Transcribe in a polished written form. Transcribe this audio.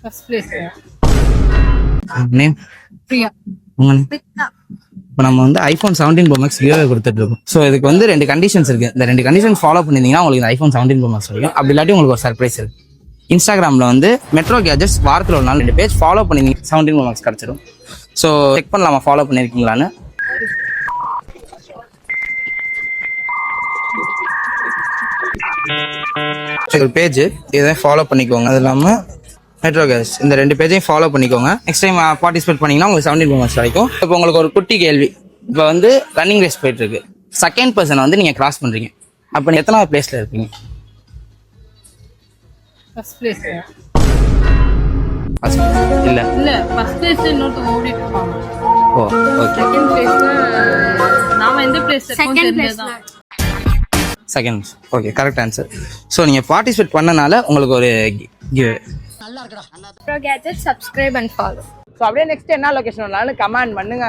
First place. Name Priya. உங்க name? இப்போ நம்ம வந்து ஐஃபோன் 17 Pro Max கிவ்அவே கொடுத்துட்டு இருக்கோம். ஸோ இதுக்கு வந்து 2 கண்டிஷன்ஸ் இருக்கு. இந்த 2 கண்டிஷன் ஃபாலோ பண்ணிருந்தீங்கன்னா உங்களுக்கு இந்த ஐஃபோன் 17 Pro Max கிடைக்கும். அப்படி இல்லாட்டி உங்களுக்கு ஒரு சர்ப்ரைஸ் இருக்கு. இன்ஸ்டாகிராமில் வந்து மெட்ரோ கேஜெட்ஸ் வாரத்தில் ஒரு நாள் 2 பேஜ் ஃபாலோ பண்ணிருந்தீங்க 17 Pro Max கிடச்சிடும். ஸோ செக் பண்ணலாமா ஃபாலோ பண்ணியிருக்கீங்களான்னு. ஒரு பேஜ் இதை ஃபாலோ பண்ணிக்கோங்க. அது இல்லாமல் மெட்ரோ கேஸ் இந்த 2 பேஜையும் ஃபாலோ பண்ணிக்கோங்க. நெக்ஸ்ட் டைம் பார்ட்டிசிபேட் பண்ணிங்கன்னா உங்களுக்கு 17 Pro Max கிடைக்கும். இப்போ உங்களுக்கு ஒரு குட்டி கேள்வி. இப்போ வந்து ரன்னிங் ரேஸ் போயிட்டு இருக்கு. செகண்ட் பர்சனை வந்து நீங்கள் கிராஸ் பண்ணுறீங்க. அப்போ நீங்கள் எத்தனாவது பிளேஸில் இருப்பீங்க? First place. இல்லை இல்ல ஃபர்ஸ்ட் பிளேஸ் இன்னொருத்தவங்க ஓடிட்டு இருப்பாங்க. ஓ ஓகே. செகண்ட் பிளேஸ்ல நாம எந்த பிளேஸ்ல இருக்கோம் செகண்ட் தெரிஞ்சதான். Second okay correct answer. So நீங்கள் பார்ட்டிசிபேட் பண்ணனால உங்களுக்கு ஒரு கிவ். Pro Gadgets, subscribe and follow. So அப்படியே நெக்ஸ்ட் என்ன லொகேஷன் வரலாம்னு கமெண்ட் பண்ணுங்க.